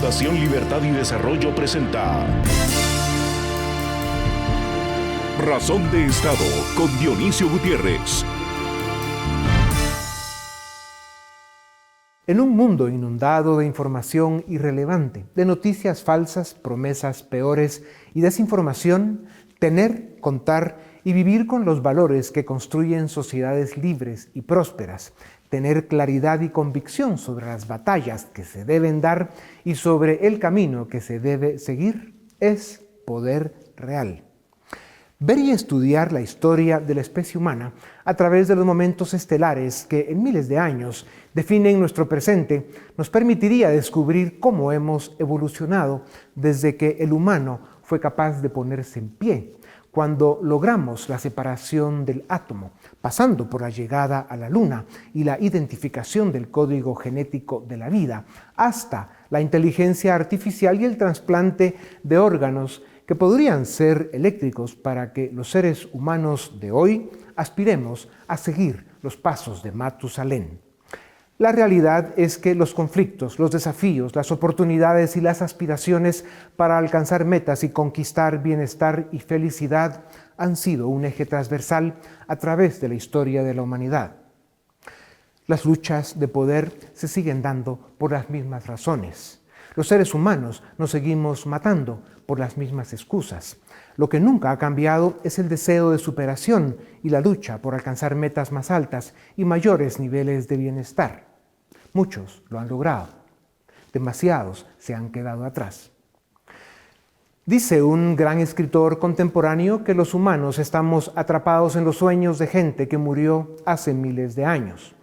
Fundación Libertad y Desarrollo presenta Razón de Estado con Dionisio Gutiérrez. En un mundo inundado de información irrelevante, de noticias falsas, promesas peores y desinformación, tener, contar y vivir con los valores que construyen sociedades libres y prósperas, tener claridad y convicción sobre las batallas que se deben dar y sobre el camino que se debe seguir, es poder real. Ver y estudiar la historia de la especie humana a través de los momentos estelares que en miles de años definen nuestro presente nos permitiría descubrir cómo hemos evolucionado desde que el humano fue capaz de ponerse en pie, cuando logramos la separación del átomo, pasando por la llegada a la Luna y la identificación del código genético de la vida, hasta la inteligencia artificial y el trasplante de órganos que podrían ser eléctricos para que los seres humanos de hoy aspiremos a seguir los pasos de Matusalén. La realidad es que los conflictos, los desafíos, las oportunidades y las aspiraciones para alcanzar metas y conquistar bienestar y felicidad han sido un eje transversal a través de la historia de la humanidad. Las luchas de poder se siguen dando por las mismas razones. Los seres humanos nos seguimos matando por las mismas excusas. Lo que nunca ha cambiado es el deseo de superación y la lucha por alcanzar metas más altas y mayores niveles de bienestar. Muchos lo han logrado. Demasiados se han quedado atrás. Dice un gran escritor contemporáneo que los humanos estamos atrapados en los sueños de gente que murió hace miles de años.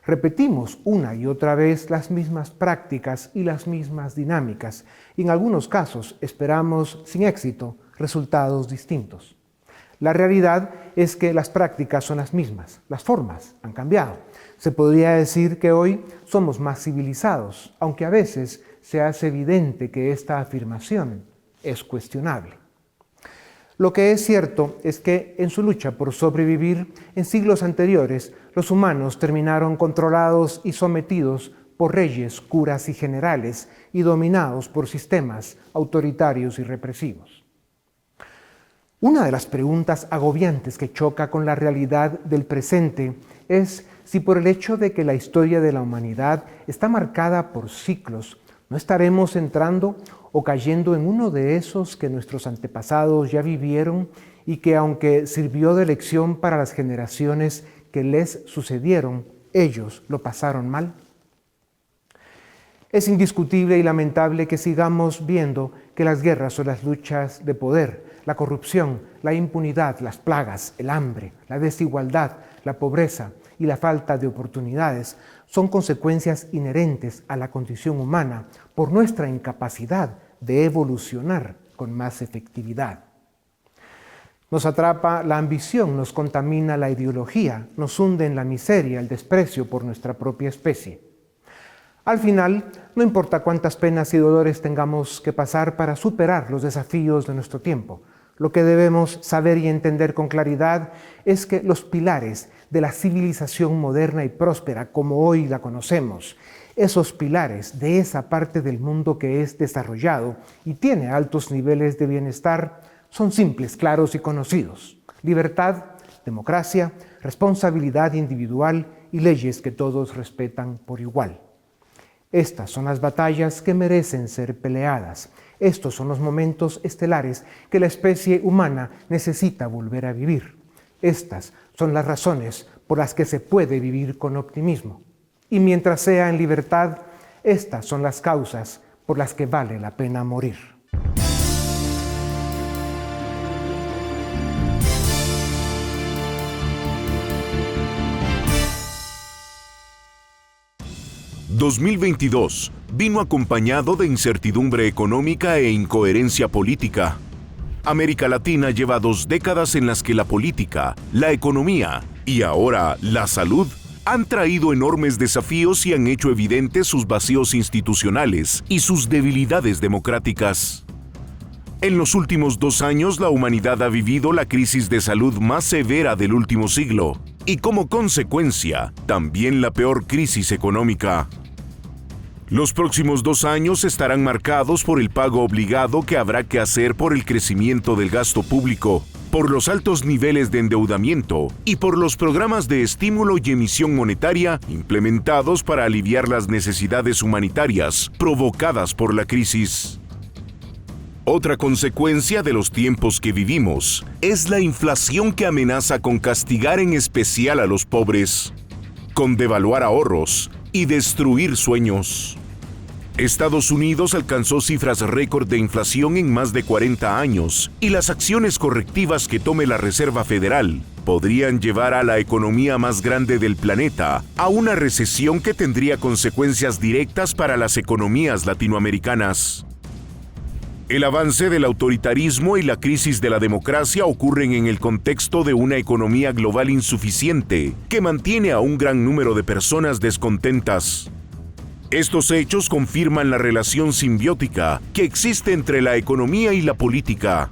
Repetimos una y otra vez las mismas prácticas y las mismas dinámicas, y en algunos casos esperamos, sin éxito, resultados distintos. La realidad es que las prácticas son las mismas, las formas han cambiado. Se podría decir que hoy somos más civilizados, aunque a veces se hace evidente que esta afirmación es cuestionable. Lo que es cierto es que en su lucha por sobrevivir en siglos anteriores, los humanos terminaron controlados y sometidos por reyes, curas y generales y dominados por sistemas autoritarios y represivos. Una de las preguntas agobiantes que choca con la realidad del presente es si por el hecho de que la historia de la humanidad está marcada por ciclos, no estaremos entrando o cayendo en uno de esos que nuestros antepasados ya vivieron y que, aunque sirvió de lección para las generaciones que les sucedieron, ellos lo pasaron mal. Es indiscutible y lamentable que sigamos viendo que las guerras o las luchas de poder, la corrupción, la impunidad, las plagas, el hambre, la desigualdad, la pobreza y la falta de oportunidades son consecuencias inherentes a la condición humana por nuestra incapacidad de evolucionar con más efectividad. Nos atrapa la ambición, nos contamina la ideología, nos hunde en la miseria, el desprecio por nuestra propia especie. Al final, no importa cuántas penas y dolores tengamos que pasar para superar los desafíos de nuestro tiempo, lo que debemos saber y entender con claridad es que los pilares de la civilización moderna y próspera como hoy la conocemos, esos pilares de esa parte del mundo que es desarrollado y tiene altos niveles de bienestar, son simples, claros y conocidos. Libertad, democracia, responsabilidad individual y leyes que todos respetan por igual. Estas son las batallas que merecen ser peleadas. Estos son los momentos estelares que la especie humana necesita volver a vivir. Estas son las razones por las que se puede vivir con optimismo. Y mientras sea en libertad, estas son las causas por las que vale la pena morir. ...2022 vino acompañado de incertidumbre económica e incoherencia política. América Latina lleva 2 décadas en las que la política, la economía y ahora la salud han traído enormes desafíos y han hecho evidentes sus vacíos institucionales y sus debilidades democráticas. En los últimos 2 años, la humanidad ha vivido la crisis de salud más severa del último siglo y, como consecuencia, también la peor crisis económica. Los próximos 2 años estarán marcados por el pago obligado que habrá que hacer por el crecimiento del gasto público, por los altos niveles de endeudamiento y por los programas de estímulo y emisión monetaria implementados para aliviar las necesidades humanitarias provocadas por la crisis. Otra consecuencia de los tiempos que vivimos es la inflación que amenaza con castigar en especial a los pobres, con devaluar ahorros y destruir sueños. Estados Unidos alcanzó cifras récord de inflación en más de 40 años y las acciones correctivas que tome la Reserva Federal podrían llevar a la economía más grande del planeta a una recesión que tendría consecuencias directas para las economías latinoamericanas. El avance del autoritarismo y la crisis de la democracia ocurren en el contexto de una economía global insuficiente que mantiene a un gran número de personas descontentas. Estos hechos confirman la relación simbiótica que existe entre la economía y la política.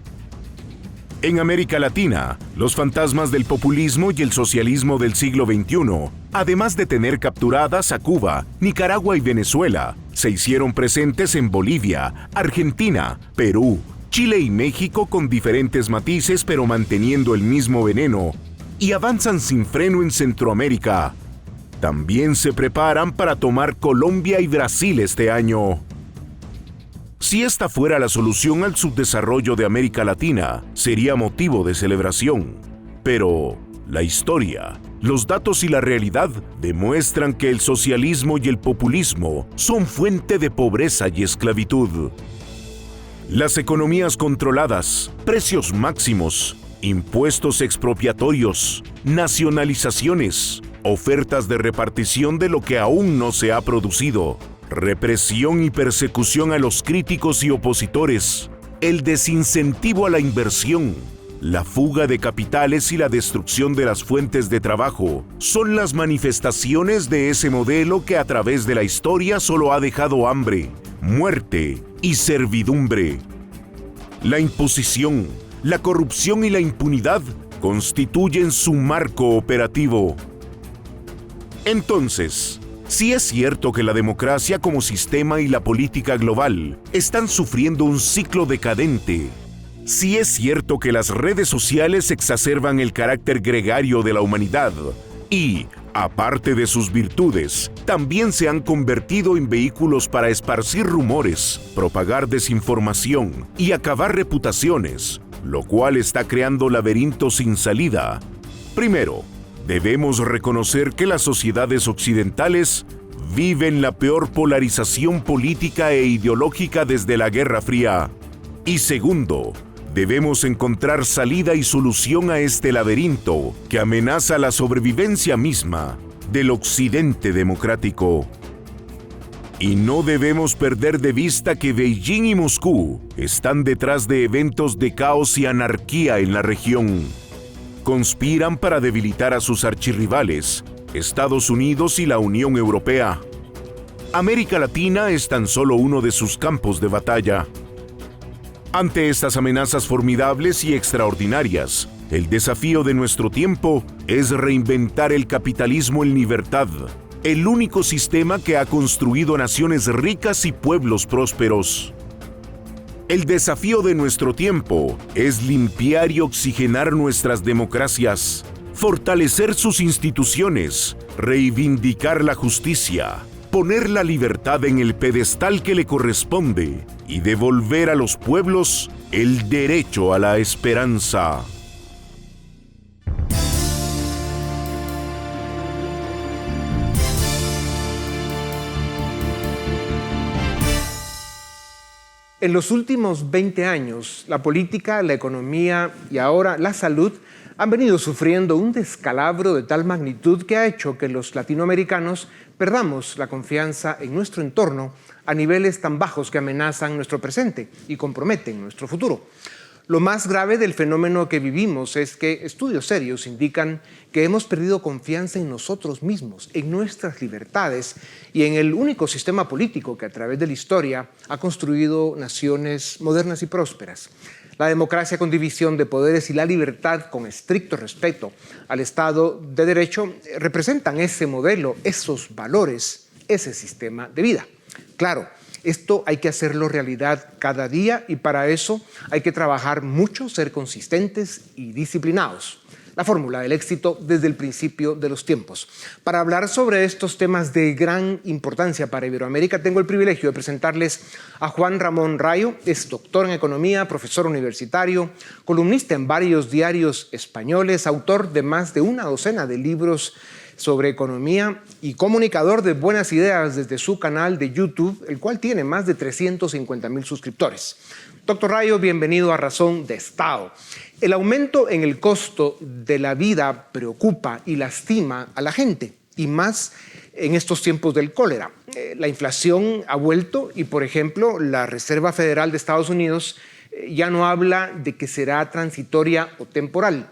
En América Latina, los fantasmas del populismo y el socialismo del siglo XXI, además de tener capturadas a Cuba, Nicaragua y Venezuela, se hicieron presentes en Bolivia, Argentina, Perú, Chile y México con diferentes matices pero manteniendo el mismo veneno, y avanzan sin freno en Centroamérica. También se preparan para tomar Colombia y Brasil este año. Si esta fuera la solución al subdesarrollo de América Latina, sería motivo de celebración. Pero la historia, los datos y la realidad demuestran que el socialismo y el populismo son fuente de pobreza y esclavitud. Las economías controladas, precios máximos, impuestos expropiatorios, nacionalizaciones, ofertas de repartición de lo que aún no se ha producido, represión y persecución a los críticos y opositores, el desincentivo a la inversión, la fuga de capitales y la destrucción de las fuentes de trabajo son las manifestaciones de ese modelo que a través de la historia solo ha dejado hambre, muerte y servidumbre. La imposición, la corrupción y la impunidad constituyen su marco operativo. Entonces, si es cierto que la democracia como sistema y la política global están sufriendo un ciclo decadente, si es cierto que las redes sociales exacerban el carácter gregario de la humanidad y, aparte de sus virtudes, también se han convertido en vehículos para esparcir rumores, propagar desinformación y acabar reputaciones, lo cual está creando laberintos sin salida. Primero, debemos reconocer que las sociedades occidentales viven la peor polarización política e ideológica desde la Guerra Fría. Y segundo, debemos encontrar salida y solución a este laberinto que amenaza la sobrevivencia misma del Occidente democrático. Y no debemos perder de vista que Beijing y Moscú están detrás de eventos de caos y anarquía en la región. Conspiran para debilitar a sus archirrivales, Estados Unidos y la Unión Europea. América Latina es tan solo uno de sus campos de batalla. Ante estas amenazas formidables y extraordinarias, el desafío de nuestro tiempo es reinventar el capitalismo en libertad, el único sistema que ha construido naciones ricas y pueblos prósperos. El desafío de nuestro tiempo es limpiar y oxigenar nuestras democracias, fortalecer sus instituciones, reivindicar la justicia, poner la libertad en el pedestal que le corresponde y devolver a los pueblos el derecho a la esperanza. En los últimos 20 años, la política, la economía y ahora la salud han venido sufriendo un descalabro de tal magnitud que ha hecho que los latinoamericanos perdamos la confianza en nuestro entorno a niveles tan bajos que amenazan nuestro presente y comprometen nuestro futuro. Lo más grave del fenómeno que vivimos es que estudios serios indican que hemos perdido confianza en nosotros mismos, en nuestras libertades y en el único sistema político que a través de la historia ha construido naciones modernas y prósperas. La democracia con división de poderes y la libertad con estricto respeto al Estado de Derecho representan ese modelo, esos valores, ese sistema de vida. claro, esto hay que hacerlo realidad cada día y para eso hay que trabajar mucho, ser consistentes y disciplinados. La fórmula del éxito desde el principio de los tiempos. Para hablar sobre estos temas de gran importancia para Iberoamérica, tengo el privilegio de presentarles a Juan Ramón Rayo. Es doctor en economía, profesor universitario, columnista en varios diarios españoles, autor de más de una docena de libros sobre economía y comunicador de buenas ideas desde su canal de YouTube, el cual tiene más de 350,000 suscriptores. Doctor Rayo, bienvenido a Razón de Estado. El aumento en el costo de la vida preocupa y lastima a la gente, y más en estos tiempos del cólera. La inflación ha vuelto y, por ejemplo, la Reserva Federal de Estados Unidos ya no habla de que será transitoria o temporal.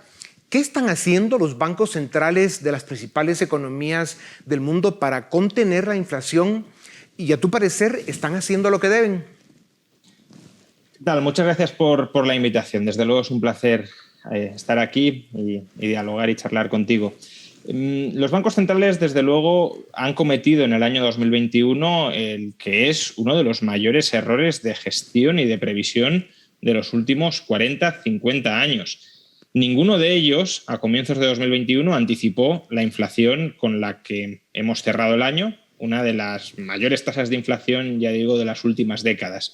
¿Qué están haciendo los bancos centrales de las principales economías del mundo para contener la inflación? Y a tu parecer, ¿están haciendo lo que deben? Muchas gracias por la invitación. Desde luego es un placer estar aquí y dialogar y charlar contigo. Los bancos centrales, desde luego, han cometido en el año 2021 el que es uno de los mayores errores de gestión y de previsión de los últimos 40, 50 años. Ninguno de ellos, a comienzos de 2021, anticipó la inflación con la que hemos cerrado el año, una de las mayores tasas de inflación, ya digo, de las últimas décadas.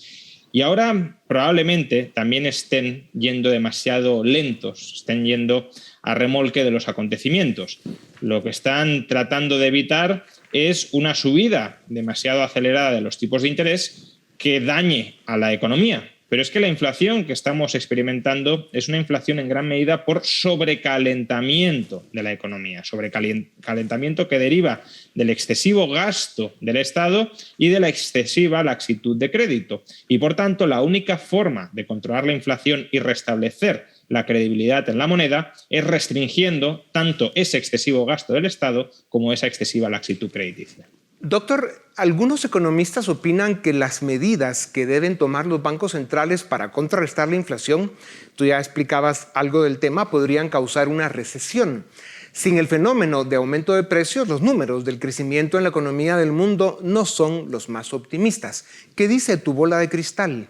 Y ahora probablemente también estén yendo demasiado lentos, estén yendo a remolque de los acontecimientos. Lo que están tratando de evitar es una subida demasiado acelerada de los tipos de interés que dañe a la economía. Pero es que la inflación que estamos experimentando es una inflación en gran medida por sobrecalentamiento de la economía, sobrecalentamiento que deriva del excesivo gasto del Estado y de la excesiva laxitud de crédito. Y por tanto, la única forma de controlar la inflación y restablecer la credibilidad en la moneda es restringiendo tanto ese excesivo gasto del Estado como esa excesiva laxitud crediticia. Doctor, algunos economistas opinan que las medidas que deben tomar los bancos centrales para contrarrestar la inflación, tú ya explicabas algo del tema, podrían causar una recesión. Sin el fenómeno de aumento de precios, los números del crecimiento en la economía del mundo no son los más optimistas. ¿Qué dice tu bola de cristal?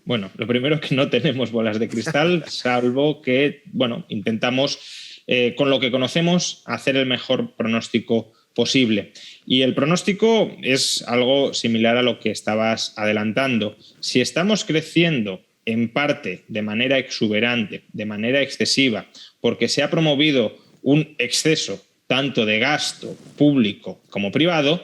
Bueno, lo primero es que no tenemos bolas de cristal, salvo que, intentamos, con lo que conocemos, hacer el mejor pronóstico posible. Y el pronóstico es algo similar a lo que estabas adelantando. Si estamos creciendo en parte de manera exuberante, de manera excesiva, porque se ha promovido un exceso tanto de gasto público como privado,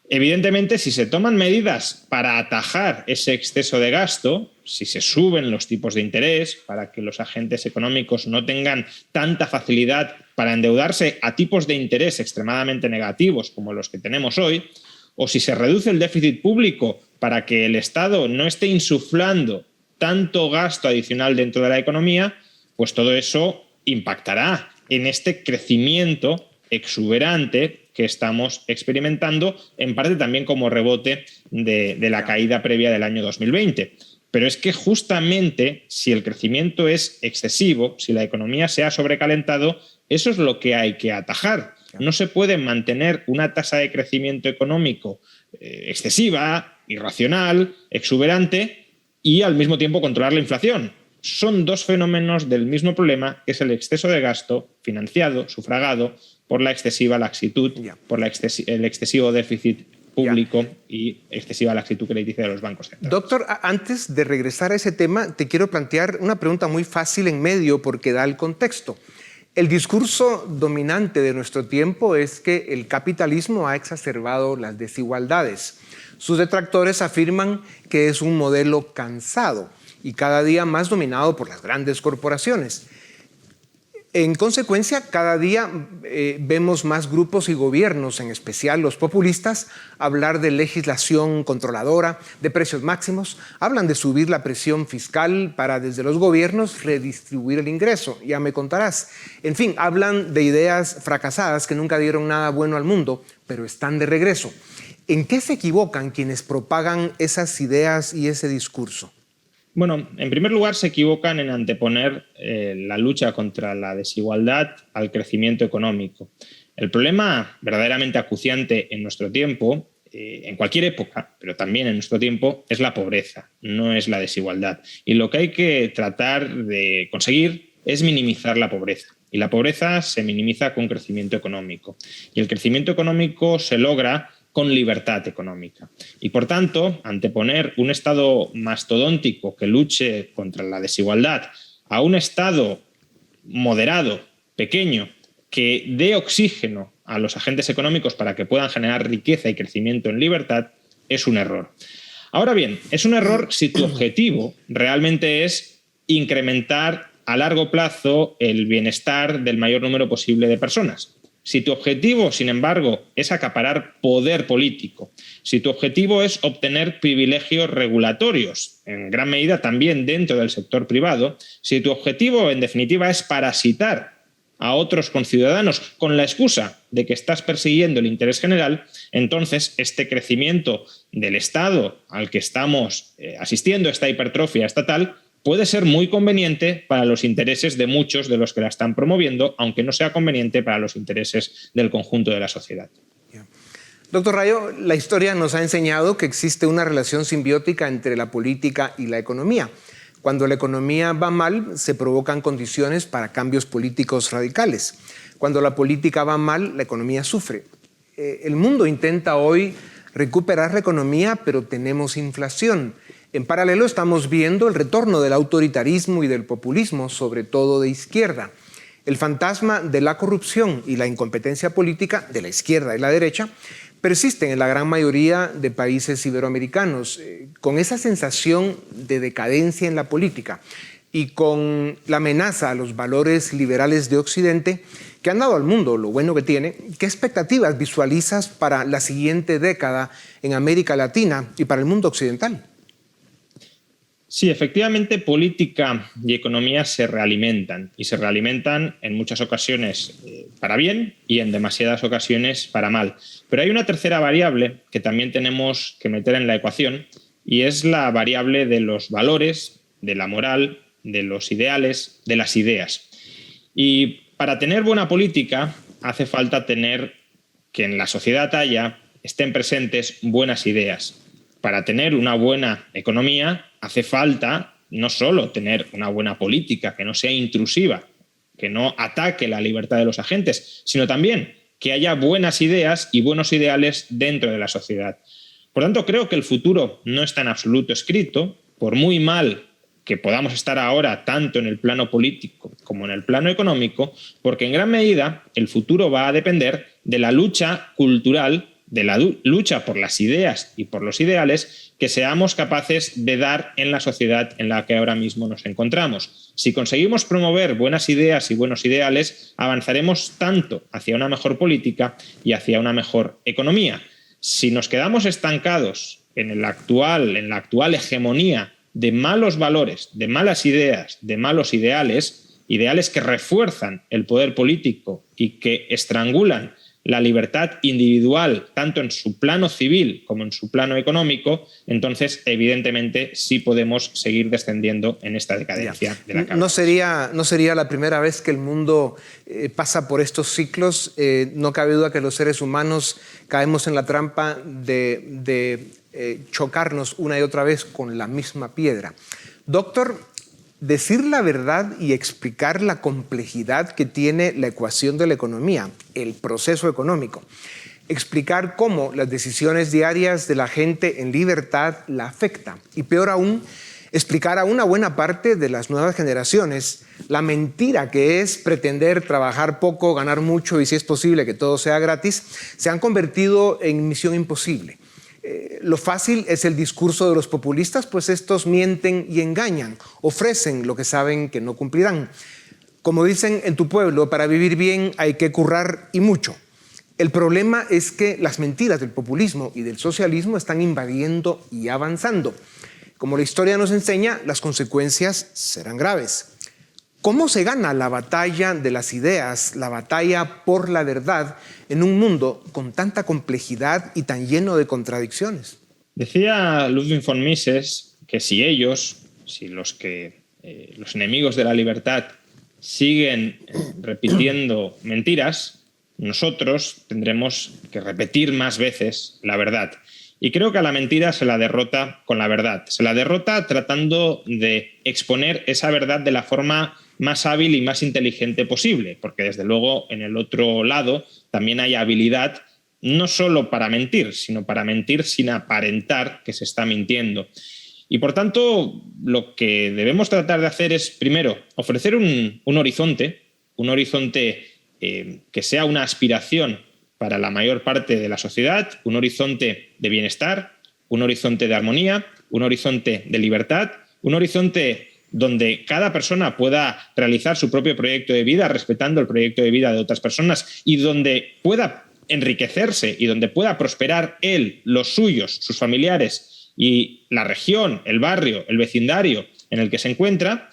evidentemente, si se toman medidas para atajar ese exceso de gasto, si se suben los tipos de interés para que los agentes económicos no tengan tanta facilidad para endeudarse a tipos de interés extremadamente negativos como los que tenemos hoy, o si se reduce el déficit público para que el Estado no esté insuflando tanto gasto adicional dentro de la economía, pues todo eso impactará en este crecimiento exuberante que estamos experimentando, en parte también como rebote de la caída previa del año 2020. Pero es que justamente si el crecimiento es excesivo, si la economía se ha sobrecalentado, eso es lo que hay que atajar. No se puede mantener una tasa de crecimiento económico excesiva, irracional, exuberante y al mismo tiempo controlar la inflación. Son dos fenómenos del mismo problema, que es el exceso de gasto financiado, sufragado por la excesiva laxitud, por el excesivo déficit público y excesiva laxitud crediticia de los bancos centrales. Doctor, antes de regresar a ese tema, te quiero plantear una pregunta muy fácil en medio porque da el contexto. El discurso dominante de nuestro tiempo es que el capitalismo ha exacerbado las desigualdades. Sus detractores afirman que es un modelo cansado y cada día más dominado por las grandes corporaciones. En consecuencia, cada día vemos más grupos y gobiernos, en especial los populistas, hablar de legislación controladora, de precios máximos. Hablan de subir la presión fiscal para desde los gobiernos redistribuir el ingreso. Ya me contarás. En fin, hablan de ideas fracasadas que nunca dieron nada bueno al mundo, pero están de regreso. ¿En qué se equivocan quienes propagan esas ideas y ese discurso? Bueno, en primer lugar se equivocan en anteponer la lucha contra la desigualdad al crecimiento económico. El problema verdaderamente acuciante en nuestro tiempo en cualquier época, pero también en nuestro tiempo, es la pobreza, no es la desigualdad. Y lo que hay que tratar de conseguir es minimizar la pobreza. Y la pobreza se minimiza con crecimiento económico. Y el crecimiento económico se logra con libertad económica. Y por tanto, anteponer un Estado mastodóntico que luche contra la desigualdad a un Estado moderado, pequeño, que dé oxígeno a los agentes económicos para que puedan generar riqueza y crecimiento en libertad, es un error. Ahora bien, es un error si tu objetivo realmente es incrementar a largo plazo el bienestar del mayor número posible de personas. Si tu objetivo, sin embargo, es acaparar poder político, si tu objetivo es obtener privilegios regulatorios, en gran medida también dentro del sector privado, si tu objetivo, en definitiva, es parasitar a otros conciudadanos con la excusa de que estás persiguiendo el interés general, entonces este crecimiento del Estado al que estamos asistiendo, esta hipertrofia estatal, puede ser muy conveniente para los intereses de muchos de los que la están promoviendo, aunque no sea conveniente para los intereses del conjunto de la sociedad. Doctor Rayo, la historia nos ha enseñado que existe una relación simbiótica entre la política y la economía. Cuando la economía va mal, se provocan condiciones para cambios políticos radicales. Cuando la política va mal, la economía sufre. El mundo intenta hoy recuperar la economía, pero tenemos inflación. En paralelo estamos viendo el retorno del autoritarismo y del populismo, sobre todo de izquierda. El fantasma de la corrupción y la incompetencia política de la izquierda y la derecha persisten en la gran mayoría de países iberoamericanos, con esa sensación de decadencia en la política y con la amenaza a los valores liberales de Occidente que han dado al mundo lo bueno que tiene. ¿Qué expectativas visualizas para la siguiente década en América Latina y para el mundo occidental? Sí, efectivamente, política y economía se realimentan y se realimentan en muchas ocasiones para bien y en demasiadas ocasiones para mal. Pero hay una tercera variable que también tenemos que meter en la ecuación y es la variable de los valores, de la moral, de los ideales, de las ideas. Y para tener buena política hace falta tener que en la sociedad haya, estén presentes buenas ideas. Para tener una buena economía hace falta no solo tener una buena política que no sea intrusiva, que no ataque la libertad de los agentes, sino también que haya buenas ideas y buenos ideales dentro de la sociedad. Por tanto, creo que el futuro no está en absoluto escrito, por muy mal que podamos estar ahora tanto en el plano político como en el plano económico, porque en gran medida el futuro va a depender de la lucha cultural, de la lucha por las ideas y por los ideales que seamos capaces de dar en la sociedad en la que ahora mismo nos encontramos. Si conseguimos promover buenas ideas y buenos ideales, avanzaremos tanto hacia una mejor política y hacia una mejor economía. Si nos quedamos estancados en la actual hegemonía de malos valores, de malas ideas, de malos ideales, ideales que refuerzan el poder político y que estrangulan la libertad individual, tanto en su plano civil como en su plano económico, entonces evidentemente sí podemos seguir descendiendo en esta decadencia de la cabeza. No sería la primera vez que el mundo pasa por estos ciclos. No cabe duda que los seres humanos caemos en la trampa de chocarnos una y otra vez con la misma piedra. Doctor, decir la verdad y explicar la complejidad que tiene la ecuación de la economía, el proceso económico. Explicar cómo las decisiones diarias de la gente en libertad la afectan. Y peor aún, explicar a una buena parte de las nuevas generaciones la mentira que es pretender trabajar poco, ganar mucho y, si es posible, que todo sea gratis, se han convertido en misión imposible. Lo fácil es el discurso de los populistas, pues estos mienten y engañan, ofrecen lo que saben que no cumplirán. Como dicen en tu pueblo, para vivir bien hay que currar y mucho. El problema es que las mentiras del populismo y del socialismo están invadiendo y avanzando. Como la historia nos enseña, las consecuencias serán graves. ¿Cómo se gana la batalla de las ideas, la batalla por la verdad, en un mundo con tanta complejidad y tan lleno de contradicciones? Decía Ludwig von Mises que si los enemigos de la libertad siguen repitiendo mentiras, nosotros tendremos que repetir más veces la verdad. Y creo que a la mentira se la derrota con la verdad. Se la derrota tratando de exponer esa verdad de la forma más hábil y más inteligente posible, porque desde luego en el otro lado también hay habilidad no solo para mentir, sino para mentir sin aparentar que se está mintiendo. Y por tanto, lo que debemos tratar de hacer es, primero, ofrecer un horizonte que sea una aspiración para la mayor parte de la sociedad, un horizonte de bienestar, un horizonte de armonía, un horizonte de libertad, un horizonte donde cada persona pueda realizar su propio proyecto de vida respetando el proyecto de vida de otras personas y donde pueda enriquecerse y donde pueda prosperar él, los suyos, sus familiares y la región, el barrio, el vecindario en el que se encuentra,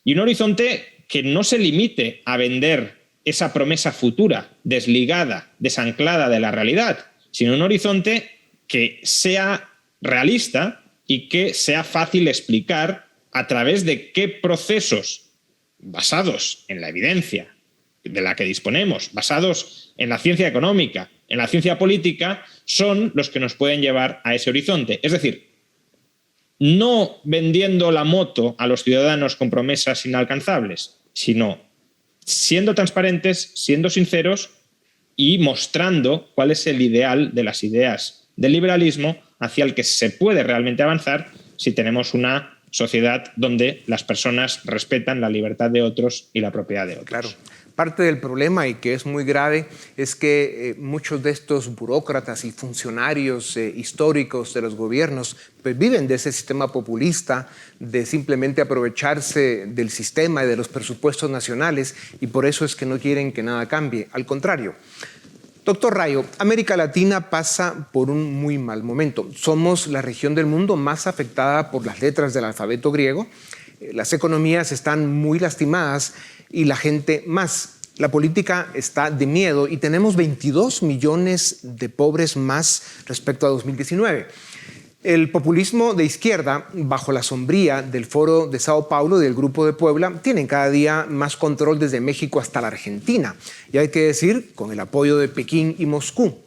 y un horizonte que no se limite a vender esa promesa futura, desligada, desanclada de la realidad, sino un horizonte que sea realista y que sea fácil explicar a través de qué procesos basados en la evidencia de la que disponemos, basados en la ciencia económica, en la ciencia política, son los que nos pueden llevar a ese horizonte. Es decir, no vendiendo la moto a los ciudadanos con promesas inalcanzables, sino siendo transparentes, siendo sinceros y mostrando cuál es el ideal de las ideas del liberalismo hacia el que se puede realmente avanzar si tenemos una sociedad donde las personas respetan la libertad de otros y la propiedad de otros. Claro. Parte del problema, y que es muy grave, es que muchos de estos burócratas y funcionarios históricos de los gobiernos pues viven de ese sistema populista, de simplemente aprovecharse del sistema y de los presupuestos nacionales, y por eso es que no quieren que nada cambie. Al contrario. Doctor Rayo, América Latina pasa por un muy mal momento. Somos la región del mundo más afectada por las letras del alfabeto griego. Las economías están muy lastimadas y la gente más. La política está de miedo y tenemos 22 millones de pobres más respecto a 2019. El populismo de izquierda, bajo la sombría del Foro de Sao Paulo y del Grupo de Puebla, tienen cada día más control desde México hasta la Argentina. Y hay que decir, con el apoyo de Pekín y Moscú.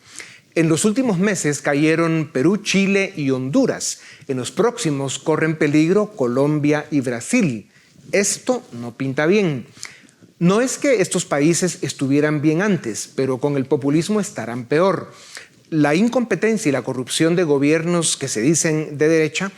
En los últimos meses cayeron Perú, Chile y Honduras. En los próximos corren peligro Colombia y Brasil. Esto no pinta bien. No es que estos países estuvieran bien antes, pero con el populismo estarán peor. La incompetencia y la corrupción de gobiernos que se dicen de derecha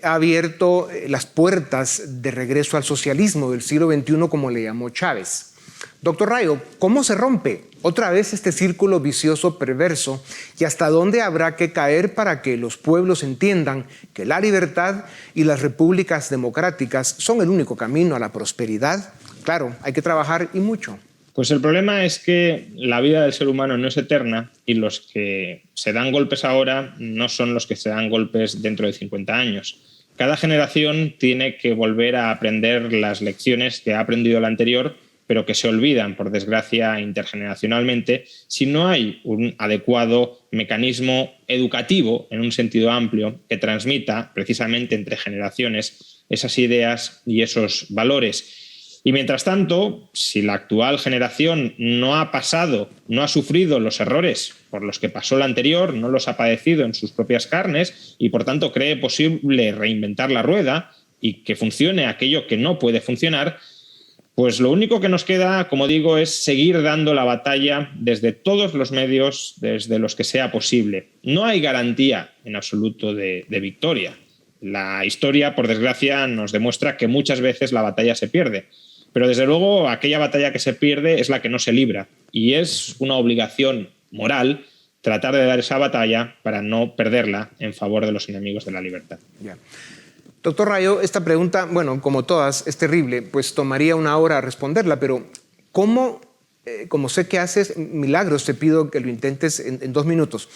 ha abierto las puertas de regreso al socialismo del siglo XXI, como le llamó Chávez. Doctor Rayo, ¿cómo se rompe otra vez este círculo vicioso perverso y hasta dónde habrá que caer para que los pueblos entiendan que la libertad y las repúblicas democráticas son el único camino a la prosperidad? Claro, hay que trabajar y mucho. Pues el problema es que la vida del ser humano no es eterna y los que se dan golpes ahora no son los que se dan golpes dentro de 50 años. Cada generación tiene que volver a aprender las lecciones que ha aprendido la anterior, pero que se olvidan, por desgracia, intergeneracionalmente, si no hay un adecuado mecanismo educativo en un sentido amplio que transmita precisamente entre generaciones esas ideas y esos valores. Y mientras tanto, si la actual generación no ha sufrido los errores por los que pasó la anterior, no los ha padecido en sus propias carnes y por tanto cree posible reinventar la rueda y que funcione aquello que no puede funcionar, pues lo único que nos queda, como digo, es seguir dando la batalla desde todos los medios, desde los que sea posible. No hay garantía en absoluto de victoria. La historia, por desgracia, nos demuestra que muchas veces la batalla se pierde. Pero desde luego aquella batalla que se pierde es la que no se libra y es una obligación moral tratar de dar esa batalla para no perderla en favor de los enemigos de la libertad. Yeah. Doctor Rayo, esta pregunta, bueno, como todas, es terrible, pues tomaría una hora responderla, pero ¿cómo, como sé que haces milagros, te pido que lo intentes en 2 minutos?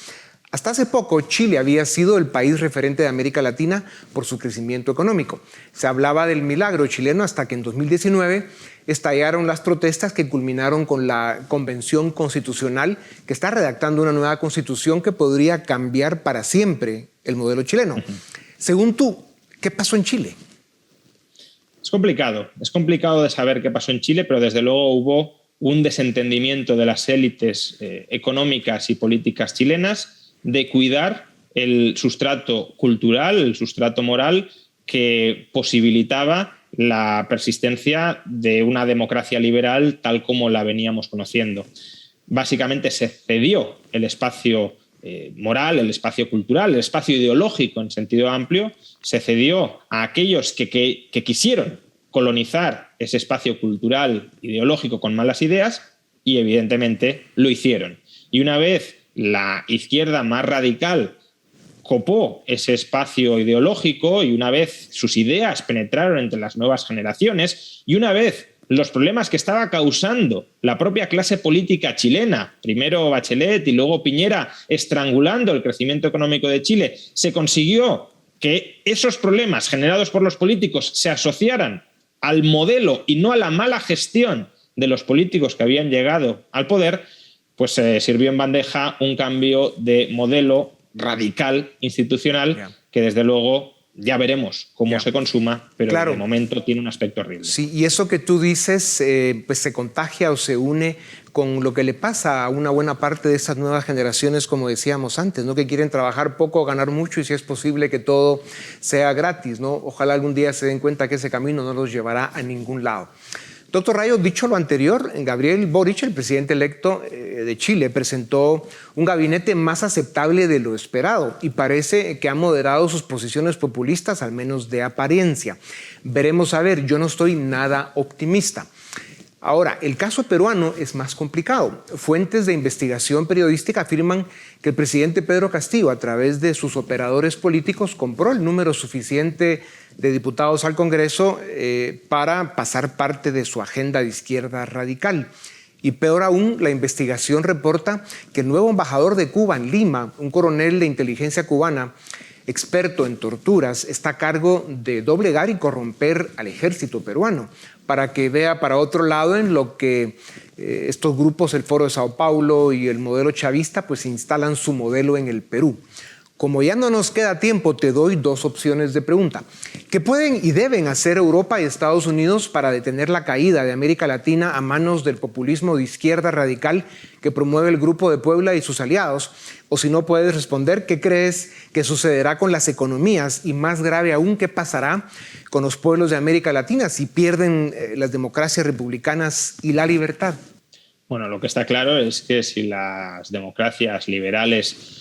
Hasta hace poco, Chile había sido el país referente de América Latina por su crecimiento económico. Se hablaba del milagro chileno hasta que en 2019 estallaron las protestas que culminaron con la Convención Constitucional, que está redactando una nueva constitución que podría cambiar para siempre el modelo chileno. Según tú, ¿qué pasó en Chile? Es complicado de saber qué pasó en Chile, pero desde luego hubo un desentendimiento de las élites económicas y políticas chilenas de cuidar el sustrato cultural, el sustrato moral que posibilitaba la persistencia de una democracia liberal tal como la veníamos conociendo. Básicamente se cedió el espacio moral, el espacio cultural, el espacio ideológico en sentido amplio, se cedió a aquellos que quisieron colonizar ese espacio cultural, ideológico con malas ideas y evidentemente lo hicieron. Y una vez la izquierda más radical copó ese espacio ideológico y una vez sus ideas penetraron entre las nuevas generaciones y una vez los problemas que estaba causando la propia clase política chilena, primero Bachelet y luego Piñera estrangulando el crecimiento económico de Chile, se consiguió que esos problemas generados por los políticos se asociaran al modelo y no a la mala gestión de los políticos que habían llegado al poder, pues se sirvió en bandeja un cambio de modelo radical institucional que desde luego ya veremos cómo se consuma, pero de momento tiene un aspecto horrible. Sí, y eso que tú dices pues se contagia o se une con lo que le pasa a una buena parte de estas nuevas generaciones, como decíamos antes, ¿no? Que quieren trabajar poco, ganar mucho y si es posible que todo sea gratis, ¿no? Ojalá algún día se den cuenta que ese camino no los llevará a ningún lado. Doctor Rayo, dicho lo anterior, Gabriel Boric, el presidente electo de Chile, presentó un gabinete más aceptable de lo esperado y parece que ha moderado sus posiciones populistas, al menos de apariencia. Veremos a ver, yo no estoy nada optimista. Ahora, el caso peruano es más complicado. Fuentes de investigación periodística afirman que el presidente Pedro Castillo, a través de sus operadores políticos, compró el número suficiente de diputados al Congreso para pasar parte de su agenda de izquierda radical. Y peor aún, la investigación reporta que el nuevo embajador de Cuba en Lima, un coronel de inteligencia cubana, experto en torturas, está a cargo de doblegar y corromper al ejército peruano para que vea para otro lado en lo que estos grupos, el Foro de Sao Paulo y el modelo chavista, pues instalan su modelo en el Perú. Como ya no nos queda tiempo, te doy dos opciones de pregunta. ¿Qué pueden y deben hacer Europa y Estados Unidos para detener la caída de América Latina a manos del populismo de izquierda radical que promueve el Grupo de Puebla y sus aliados? O si no puedes responder, ¿qué crees que sucederá con las economías? Y más grave aún, ¿qué pasará con los pueblos de América Latina si pierden las democracias republicanas y la libertad? Bueno, lo que está claro es que si las democracias liberales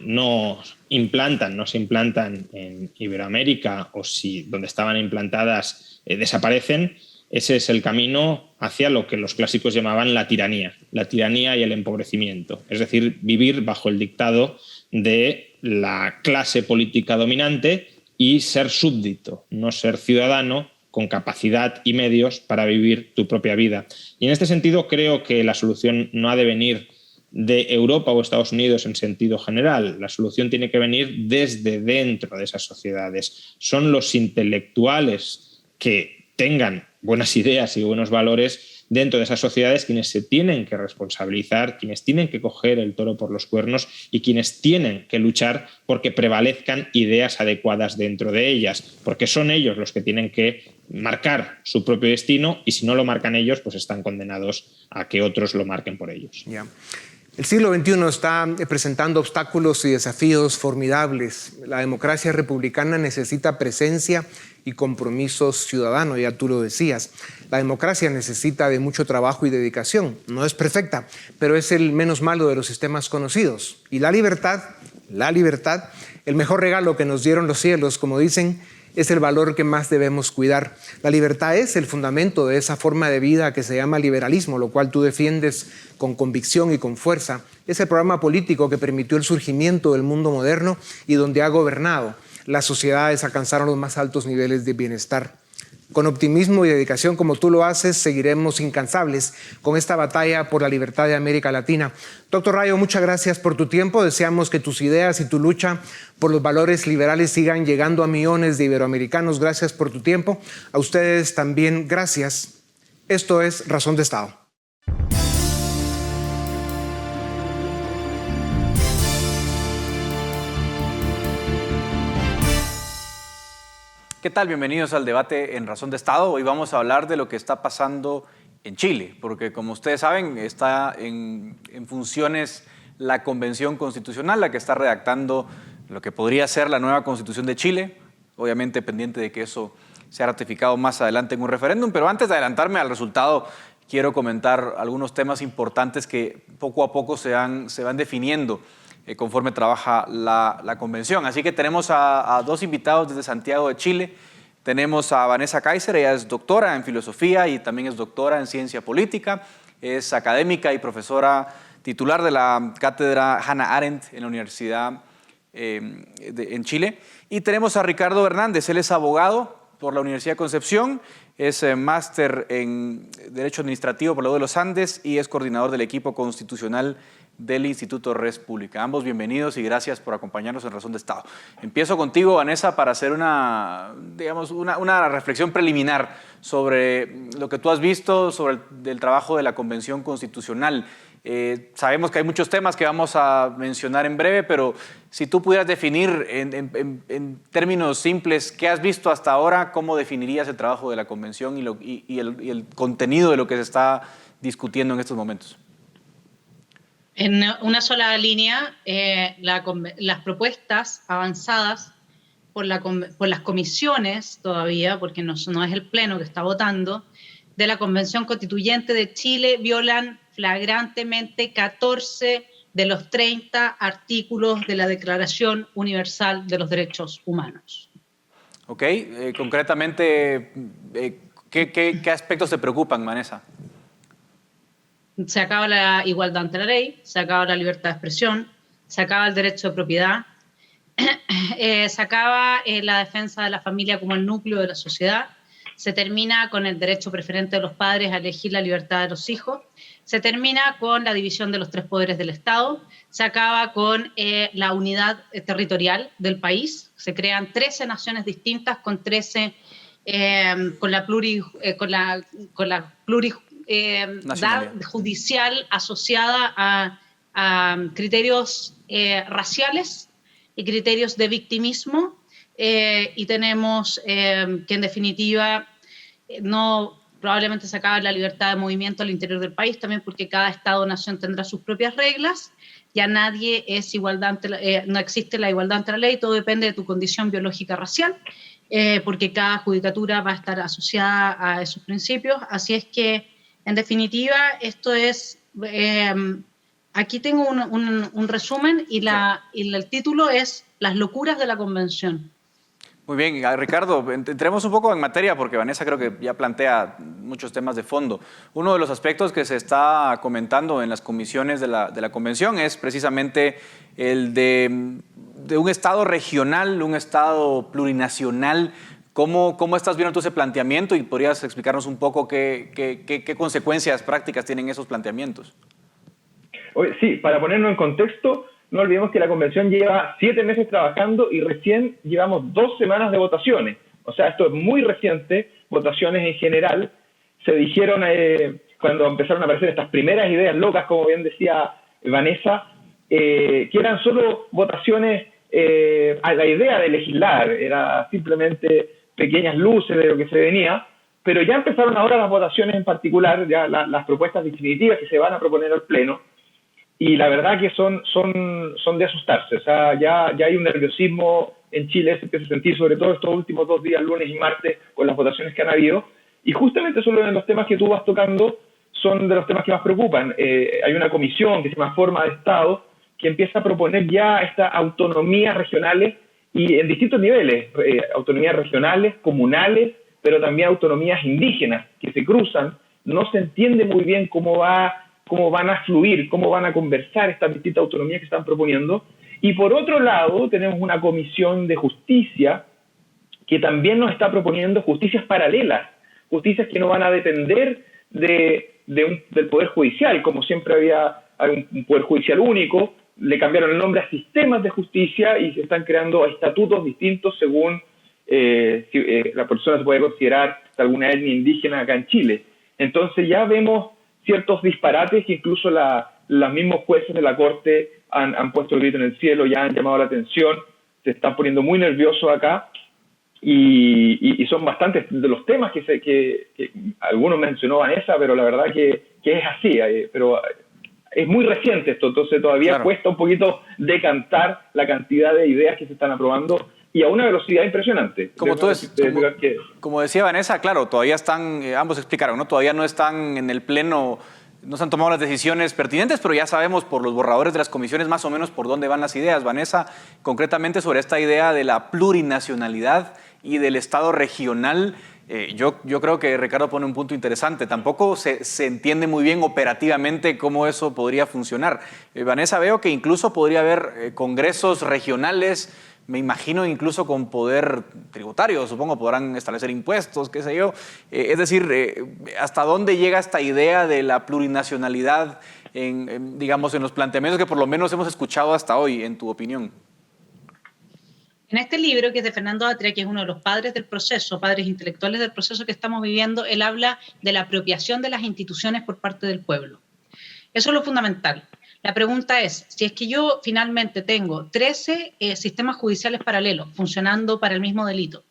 no se implantan en Iberoamérica o si donde estaban implantadas desaparecen, ese es el camino hacia lo que los clásicos llamaban la tiranía y el empobrecimiento, es decir, vivir bajo el dictado de la clase política dominante y ser súbdito, no ser ciudadano con capacidad y medios para vivir tu propia vida. Y en este sentido creo que la solución no ha de venir de Europa o Estados Unidos en sentido general. La solución tiene que venir desde dentro de esas sociedades. Son los intelectuales que tengan buenas ideas y buenos valores dentro de esas sociedades quienes se tienen que responsabilizar, quienes tienen que coger el toro por los cuernos y quienes tienen que luchar porque prevalezcan ideas adecuadas dentro de ellas, porque son ellos los que tienen que marcar su propio destino y si no lo marcan ellos, pues están condenados a que otros lo marquen por ellos. Yeah. El siglo XXI está presentando obstáculos y desafíos formidables. La democracia republicana necesita presencia y compromiso ciudadano, ya tú lo decías. La democracia necesita de mucho trabajo y dedicación. No es perfecta, pero es el menos malo de los sistemas conocidos. Y la libertad, el mejor regalo que nos dieron los cielos, como dicen, es el valor que más debemos cuidar. La libertad es el fundamento de esa forma de vida que se llama liberalismo, lo cual tú defiendes con convicción y con fuerza. Es el programa político que permitió el surgimiento del mundo moderno y donde ha gobernado. Las sociedades alcanzaron los más altos niveles de bienestar. Con optimismo y dedicación como tú lo haces, seguiremos incansables con esta batalla por la libertad de América Latina. Doctor Rayo, muchas gracias por tu tiempo. Deseamos que tus ideas y tu lucha por los valores liberales sigan llegando a millones de iberoamericanos. Gracias por tu tiempo. A ustedes también, gracias. Esto es Razón de Estado. ¿Qué tal? Bienvenidos al debate en Razón de Estado. Hoy vamos a hablar de lo que está pasando en Chile, porque como ustedes saben está en funciones la Convención Constitucional, la que está redactando lo que podría ser la nueva Constitución de Chile, obviamente pendiente de que eso sea ratificado más adelante en un referéndum. Pero antes de adelantarme al resultado, quiero comentar algunos temas importantes que poco a poco se van definiendo conforme trabaja la convención. Así que tenemos a dos invitados desde Santiago de Chile. Tenemos a Vanessa Kaiser, ella es doctora en filosofía y también es doctora en ciencia política. Es académica y profesora titular de la cátedra Hannah Arendt en la Universidad en Chile. Y tenemos a Ricardo Hernández, él es abogado por la Universidad de Concepción, es máster en Derecho Administrativo por la U de los Andes y es coordinador del equipo constitucional del Instituto Res Publica. Ambos bienvenidos y gracias por acompañarnos en Razón de Estado. Empiezo contigo, Vanessa, para hacer una reflexión preliminar sobre lo que tú has visto sobre el trabajo de la Convención Constitucional. Sabemos que hay muchos temas que vamos a mencionar en breve, pero si tú pudieras definir en términos simples qué has visto hasta ahora, ¿cómo definirías el trabajo de la Convención y el contenido de lo que se está discutiendo en estos momentos? En una sola línea, las propuestas avanzadas por las comisiones todavía, porque no es el Pleno que está votando, de la Convención Constituyente de Chile violan flagrantemente 14 de los 30 artículos de la Declaración Universal de los Derechos Humanos. Ok, concretamente, ¿qué aspectos te preocupan, Vanessa? Se acaba la igualdad ante la ley, se acaba la libertad de expresión, se acaba el derecho de propiedad, se acaba la defensa de la familia como el núcleo de la sociedad, se termina con el derecho preferente de los padres a elegir la libertad de los hijos, se termina con la división de los 3 poderes del Estado, se acaba con la unidad territorial del país, se crean 13 naciones distintas con 13 con la judicial asociada a criterios raciales y criterios de victimismo, y tenemos que en definitiva probablemente se acabe la libertad de movimiento al interior del país, también porque cada Estado-nación tendrá sus propias reglas, ya nadie es igualdad no existe la igualdad ante la ley, todo depende de tu condición biológica racial, porque cada judicatura va a estar asociada a esos principios. Así es que, en definitiva, esto es... aquí tengo un resumen y el título es Las locuras de la Convención. Muy bien, Ricardo, entremos un poco en materia porque Vanessa creo que ya plantea muchos temas de fondo. Uno de los aspectos que se está comentando en las comisiones de la Convención es precisamente el de un Estado regional, un Estado plurinacional. ¿Cómo estás viendo tú ese planteamiento y podrías explicarnos un poco qué consecuencias prácticas tienen esos planteamientos? Sí, para ponernos en contexto, no olvidemos que la Convención lleva 7 meses trabajando y recién llevamos 2 semanas de votaciones. O sea, esto es muy reciente, votaciones en general. Se dijeron cuando empezaron a aparecer estas primeras ideas locas, como bien decía Vanessa, que eran solo votaciones a la idea de legislar, era simplemente pequeñas luces de lo que se venía, pero ya empezaron ahora las votaciones en particular, ya las propuestas definitivas que se van a proponer al Pleno. Y la verdad que son de asustarse. O sea, ya hay un nerviosismo en Chile que se sentir, sobre todo estos últimos 2 días, lunes y martes, con las votaciones que han habido. Y justamente solo en los temas que tú vas tocando son de los temas que más preocupan. Hay una comisión que se llama Forma de Estado que empieza a proponer ya estas autonomías regionales y en distintos niveles, autonomías regionales, comunales, pero también autonomías indígenas que se cruzan. No se entiende muy bien cómo van a fluir, cómo van a conversar estas distintas autonomías que están proponiendo. Y por otro lado, tenemos una comisión de justicia que también nos está proponiendo justicias paralelas, justicias que no van a depender del Poder Judicial, como siempre había un Poder Judicial único. Le cambiaron el nombre a sistemas de justicia y se están creando estatutos distintos según si la persona se puede considerar de alguna etnia indígena acá en Chile. Entonces ya vemos ciertos disparates que incluso los mismos jueces de la Corte han puesto el grito en el cielo, ya han llamado la atención, se están poniendo muy nerviosos acá. y son bastantes de los temas que algunos mencionó Vanessa, pero la verdad que es así, pero es muy reciente esto, entonces todavía cuesta un poquito decantar la cantidad de ideas que se están aprobando y a una velocidad impresionante. Como decía Vanessa, claro, todavía están, ambos explicaron, ¿no? Todavía no están en el pleno, no se han tomado las decisiones pertinentes, pero ya sabemos por los borradores de las comisiones más o menos por dónde van las ideas. Vanessa, concretamente sobre esta idea de la plurinacionalidad y del Estado regional, yo creo que Ricardo pone un punto interesante. Tampoco se entiende muy bien operativamente cómo eso podría funcionar. Vanessa, veo que incluso podría haber congresos regionales, me imagino incluso con poder tributario, supongo podrán establecer impuestos, qué sé yo. Es decir, ¿hasta dónde llega esta idea de la plurinacionalidad digamos, en los planteamientos que por lo menos hemos escuchado hasta hoy, en tu opinión? En este libro, que es de Fernando Atria, que es uno de los padres del proceso, padres intelectuales del proceso que estamos viviendo, él habla de la apropiación de las instituciones por parte del pueblo. Eso es lo fundamental. La pregunta es, si es que yo finalmente tengo 13 sistemas judiciales paralelos funcionando para el mismo delito,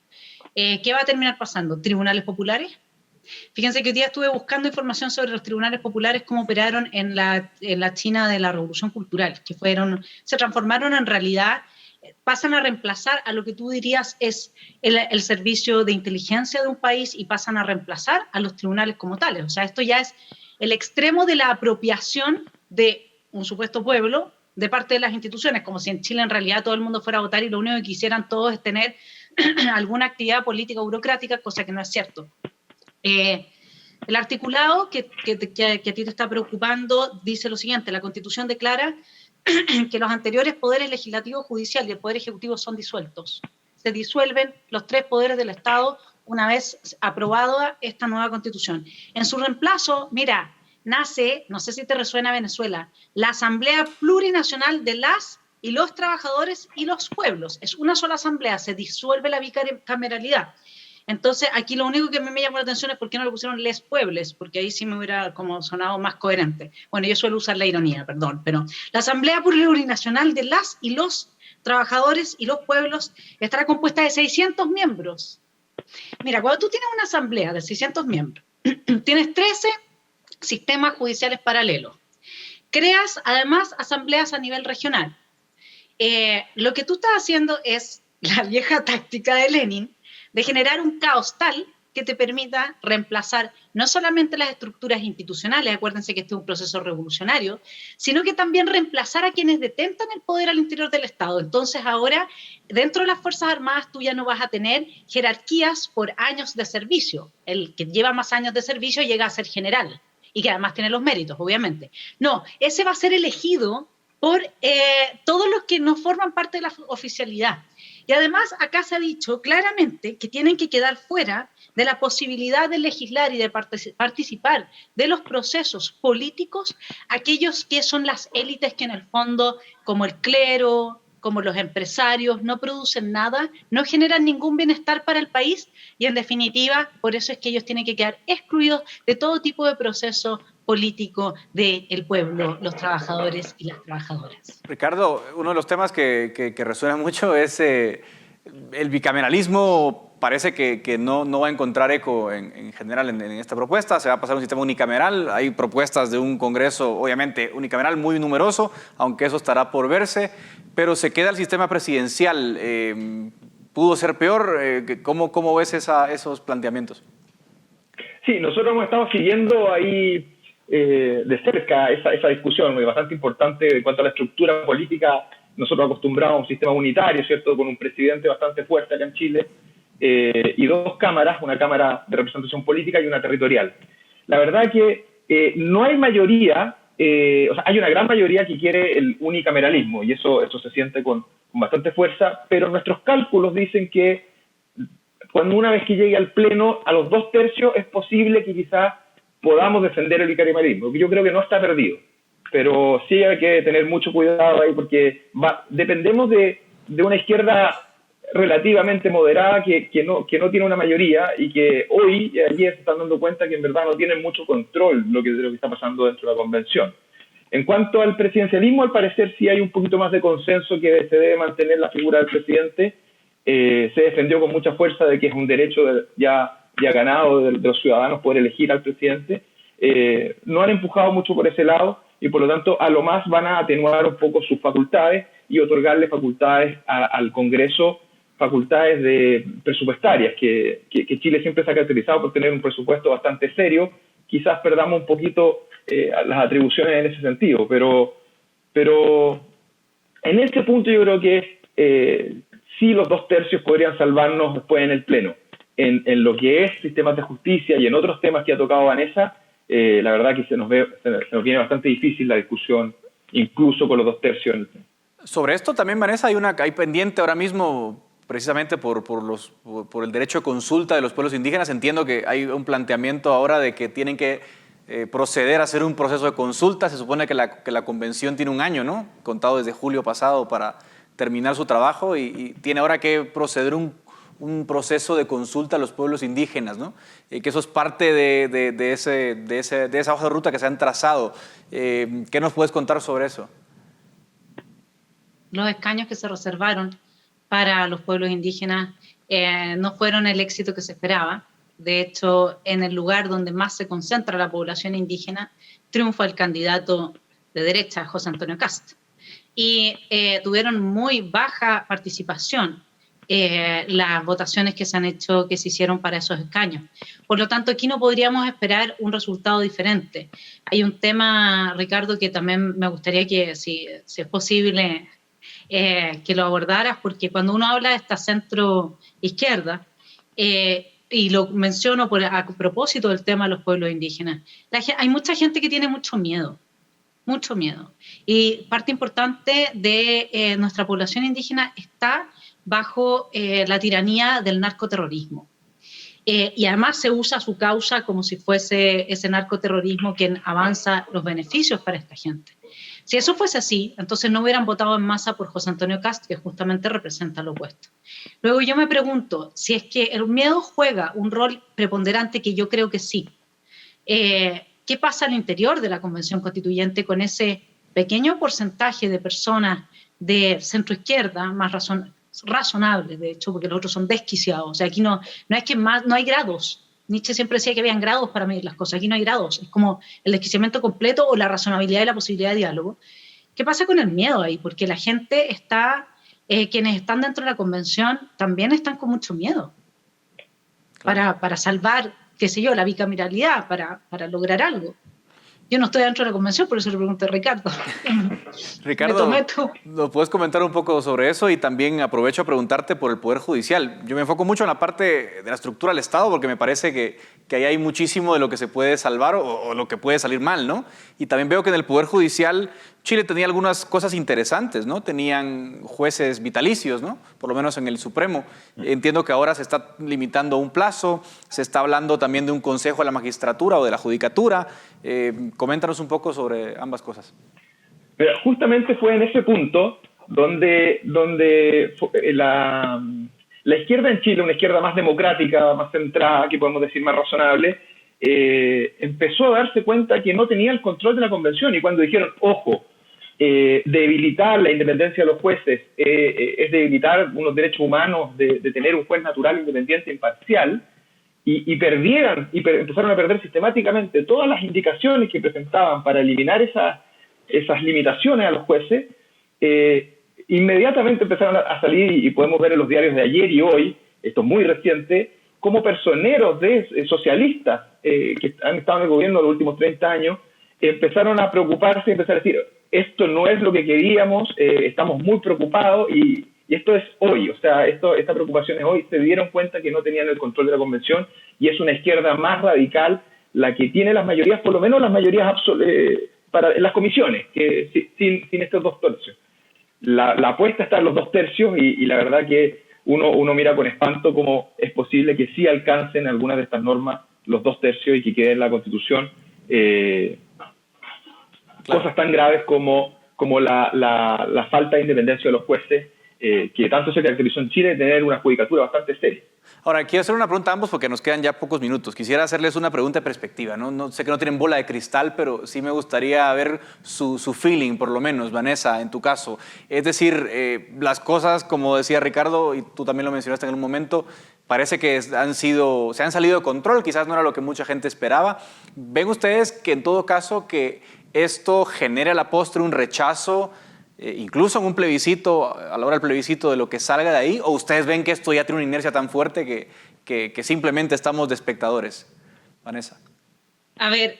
¿qué va a terminar pasando? ¿Tribunales populares? Fíjense que hoy día estuve buscando información sobre los tribunales populares, cómo operaron en la China de la Revolución Cultural, que se transformaron en realidad, pasan a reemplazar a lo que tú dirías es el servicio de inteligencia de un país y pasan a reemplazar a los tribunales como tales. O sea, esto ya es el extremo de la apropiación de un supuesto pueblo de parte de las instituciones, como si en Chile en realidad todo el mundo fuera a votar y lo único que quisieran todos es tener alguna actividad política o burocrática, cosa que no es cierto. El articulado que a ti te está preocupando dice lo siguiente: la Constitución declara que los anteriores poderes legislativo, judicial y el poder ejecutivo son disueltos. Se disuelven los 3 poderes del Estado una vez aprobada esta nueva Constitución. En su reemplazo, mira, nace, no sé si te resuena Venezuela, la Asamblea Plurinacional de las y los trabajadores y los pueblos. Es una sola asamblea, se disuelve la bicameralidad. Entonces, aquí lo único que me llamó la atención es por qué no le pusieron les puebles, porque ahí sí me hubiera como sonado más coherente. Bueno, yo suelo usar la ironía, perdón, pero la Asamblea Plurinacional de las y los trabajadores y los pueblos estará compuesta de 600 miembros. Mira, cuando tú tienes una asamblea de 600 miembros, tienes 13 sistemas judiciales paralelos. Creas, además, asambleas a nivel regional. Lo que tú estás haciendo es la vieja táctica de Lenin, de generar un caos tal que te permita reemplazar no solamente las estructuras institucionales, acuérdense que este es un proceso revolucionario, sino que también reemplazar a quienes detentan el poder al interior del Estado. Entonces ahora, dentro de las Fuerzas Armadas, tú ya no vas a tener jerarquías por años de servicio. El que lleva más años de servicio llega a ser general, y que además tiene los méritos, obviamente. No, ese va a ser elegido por todos los que no forman parte de la oficialidad. Y además acá se ha dicho claramente que tienen que quedar fuera de la posibilidad de legislar y de participar de los procesos políticos aquellos que son las élites que en el fondo, como el clero, como los empresarios, no producen nada, no generan ningún bienestar para el país y en definitiva por eso es que ellos tienen que quedar excluidos de todo tipo de proceso político del pueblo, los trabajadores y las trabajadoras. Ricardo, uno de los temas que resuena mucho es el bicameralismo. Parece que no va a encontrar eco en general en esta propuesta. Se va a pasar a un sistema unicameral. Hay propuestas de un Congreso, obviamente, unicameral muy numeroso, aunque eso estará por verse, pero se queda el sistema presidencial. ¿Pudo ser peor? ¿Cómo ves esos planteamientos? Sí, nosotros hemos estado siguiendo ahí de cerca esa discusión muy bastante importante en cuanto a la estructura política. Nosotros acostumbramos a un sistema unitario, ¿cierto?, con un presidente bastante fuerte acá en Chile y 2 cámaras, una cámara de representación política y una territorial. La verdad que no hay mayoría, o sea, hay una gran mayoría que quiere el unicameralismo y eso se siente con bastante fuerza, pero nuestros cálculos dicen que cuando una vez que llegue al Pleno a los 2/3 es posible que quizás podamos defender el bicameralismo, que yo creo que no está perdido, pero sí hay que tener mucho cuidado ahí porque dependemos de una izquierda relativamente moderada que no tiene una mayoría y que hoy y ayer se están dando cuenta que en verdad no tienen mucho control de lo que está pasando dentro de la convención. En cuanto al presidencialismo, al parecer sí hay un poquito más de consenso que se debe mantener la figura del presidente se defendió con mucha fuerza de que es un derecho ya ganado de los ciudadanos poder elegir al presidente. No han empujado mucho por ese lado y por lo tanto a lo más van a atenuar un poco sus facultades y otorgarle facultades al Congreso, facultades presupuestarias, que Chile siempre se ha caracterizado por tener un presupuesto bastante serio. Quizás perdamos un poquito las atribuciones en ese sentido, pero en este punto yo creo que sí los 2/3 podrían salvarnos después en el Pleno. En lo que es sistemas de justicia y en otros temas que ha tocado Vanessa, la verdad que se nos viene bastante difícil la discusión, incluso con los 2/3 en el Pleno. Sobre esto también, Vanessa, hay pendiente ahora mismo, precisamente por el derecho de consulta de los pueblos indígenas. Entiendo que hay un planteamiento ahora de que tienen que proceder a hacer un proceso de consulta. Se supone que la convención tiene un año, ¿no?, contado desde julio pasado para terminar su trabajo y tiene ahora que proceder un proceso de consulta a los pueblos indígenas, ¿no? Que eso es parte de esa hoja de ruta que se han trazado. ¿Qué nos puedes contar sobre eso? Los escaños que se reservaron para los pueblos indígenas no fueron el éxito que se esperaba. De hecho, en el lugar donde más se concentra la población indígena, triunfa el candidato de derecha, José Antonio Kast. Y tuvieron muy baja participación las votaciones que se hicieron para esos escaños. Por lo tanto, aquí no podríamos esperar un resultado diferente. Hay un tema, Ricardo, que también me gustaría que, si es posible, que lo abordaras, porque cuando uno habla de esta centro-izquierda, y lo menciono a propósito del tema de los pueblos indígenas, hay mucha gente que tiene mucho miedo. Y parte importante de nuestra población indígena está bajo la tiranía del narcoterrorismo. Y además se usa su causa como si fuese ese narcoterrorismo quien avanza los beneficios para esta gente. Si eso fuese así, entonces no hubieran votado en masa por José Antonio Kast, que justamente representa lo opuesto. Luego yo me pregunto, si es que el miedo juega un rol preponderante, que yo creo que sí, ¿qué pasa al interior de la Convención Constituyente con ese pequeño porcentaje de personas de centroizquierda, más razonables, de hecho, porque los otros son desquiciados? O sea, aquí no es que no hay grados. Nietzsche siempre decía que habían grados para medir las cosas. Aquí no hay grados. Es como el desquiciamiento completo o la razonabilidad y la posibilidad de diálogo. ¿Qué pasa con el miedo ahí? Porque la gente quienes están dentro de la convención también están con mucho miedo. Claro. Para salvar, qué sé yo, la bicameralidad, para lograr algo. Yo no estoy dentro de la convención, por eso le pregunto a Ricardo. Ricardo, ¿nos puedes comentar un poco sobre eso? Y también aprovecho a preguntarte por el Poder Judicial. Yo me enfoco mucho en la parte de la estructura del Estado, porque me parece que ahí hay muchísimo de lo que se puede salvar o lo que puede salir mal, ¿no? Y también veo que en el Poder Judicial Chile tenía algunas cosas interesantes, ¿no? Tenían jueces vitalicios, ¿no? Por lo menos en el Supremo. Entiendo que ahora se está limitando un plazo, se está hablando también de un consejo de la magistratura o de la judicatura. Coméntanos un poco sobre ambas cosas. Pero justamente fue en ese punto donde la izquierda en Chile, una izquierda más democrática, más centrada, que podemos decir más razonable, empezó a darse cuenta que no tenía el control de la convención. Y cuando dijeron, ojo, debilitar la independencia de los jueces es debilitar unos derechos humanos de tener un juez natural, independiente, imparcial, y empezaron a perder sistemáticamente todas las indicaciones que presentaban para eliminar esas limitaciones a los jueces, inmediatamente empezaron a salir, y podemos ver en los diarios de ayer y hoy, esto es muy reciente, como personeros socialistas que han estado en el gobierno los últimos 30 años, empezaron a preocuparse y empezaron a decir, esto no es lo que queríamos, estamos muy preocupados, y esto es hoy, o sea, esta preocupación es hoy. Se dieron cuenta que no tenían el control de la convención, y es una izquierda más radical la que tiene las mayorías, por lo menos las mayorías para las comisiones, que sin estos 2/3. La apuesta está en los 2/3, y la verdad que uno mira con espanto cómo es posible que sí alcancen algunas de estas normas los 2/3 y que quede en la Constitución cosas tan graves como la falta de independencia de los jueces, que tanto se caracterizó en Chile de tener una judicatura bastante seria. Ahora, quiero hacer una pregunta a ambos porque nos quedan ya pocos minutos. Quisiera hacerles una pregunta de perspectiva. No sé que no tienen bola de cristal, pero sí me gustaría ver su feeling, por lo menos, Vanessa, en tu caso. Es decir, las cosas, como decía Ricardo, y tú también lo mencionaste en un momento, parece que se han salido de control, quizás no era lo que mucha gente esperaba. ¿Ven ustedes que en todo caso que esto genere a la postre un rechazo, incluso en un plebiscito, a la hora del plebiscito, de lo que salga de ahí? ¿O ustedes ven que esto ya tiene una inercia tan fuerte que simplemente estamos de espectadores? Vanessa. A ver,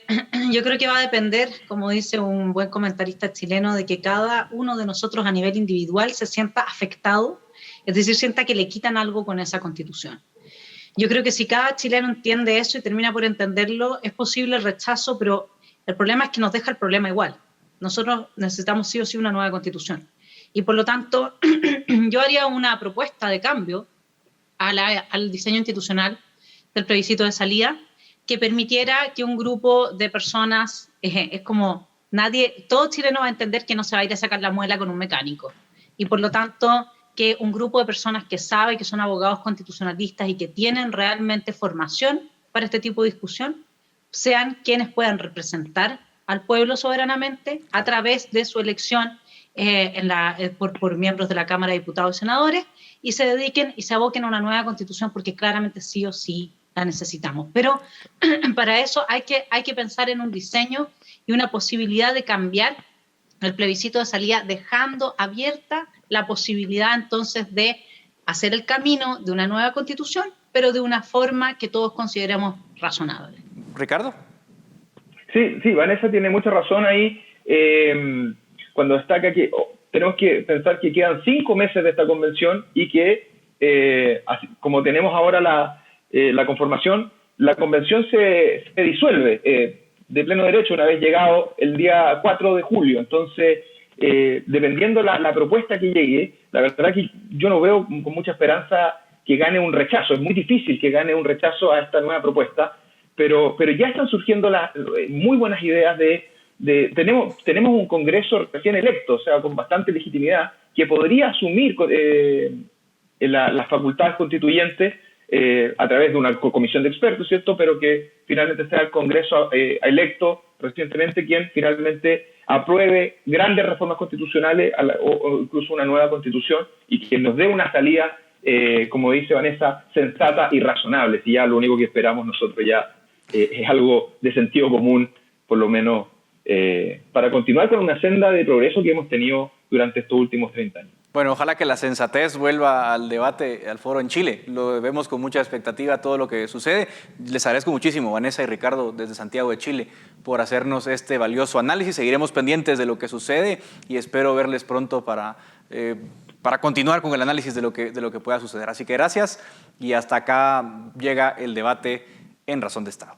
yo creo que va a depender, como dice un buen comentarista chileno, de que cada uno de nosotros a nivel individual se sienta afectado, es decir, sienta que le quitan algo con esa constitución. Yo creo que si cada chileno entiende eso y termina por entenderlo, es posible el rechazo, pero el problema es que nos deja el problema igual. Nosotros necesitamos sí o sí una nueva constitución. Y por lo tanto, yo haría una propuesta de cambio al diseño institucional del plebiscito de salida que permitiera que un grupo de personas, es como todo chileno va a entender que no se va a ir a sacar la muela con un mecánico. Y por lo tanto, que un grupo de personas que sabe que son abogados constitucionalistas y que tienen realmente formación para este tipo de discusión, sean quienes puedan representar al pueblo soberanamente a través de su elección por miembros de la Cámara de Diputados y Senadores, y se dediquen y se aboquen a una nueva constitución porque claramente sí o sí la necesitamos. Pero para eso hay que pensar en un diseño y una posibilidad de cambiar el plebiscito de salida, dejando abierta la posibilidad entonces de hacer el camino de una nueva constitución, pero de una forma que todos consideremos razonable. Ricardo. Sí, Vanessa tiene mucha razón ahí. Cuando destaca que tenemos que pensar que quedan 5 meses de esta convención y que, como tenemos ahora la conformación, la convención se disuelve de pleno derecho una vez llegado el día 4 de julio. Entonces, dependiendo la propuesta que llegue, la verdad que yo no veo con mucha esperanza que gane un rechazo. Es muy difícil que gane un rechazo a esta nueva propuesta, pero ya están surgiendo muy buenas ideas tenemos un Congreso recién electo, o sea, con bastante legitimidad, que podría asumir las facultades constituyentes a través de una comisión de expertos, ¿cierto? Pero que finalmente sea el Congreso electo recientemente quien finalmente apruebe grandes reformas constitucionales o incluso una nueva constitución y quien nos dé una salida, como dice Vanessa, sensata y razonable. Si ya lo único que esperamos nosotros ya es algo de sentido común, por lo menos para continuar con una senda de progreso que hemos tenido durante estos últimos 30 años. Bueno, ojalá que la sensatez vuelva al debate, al foro en Chile. Lo vemos con mucha expectativa todo lo que sucede. Les agradezco muchísimo, Vanessa y Ricardo, desde Santiago de Chile, por hacernos este valioso análisis. Seguiremos pendientes de lo que sucede y espero verles pronto para continuar con el análisis de lo que pueda suceder. Así que gracias y hasta acá llega el debate en Razón de Estado.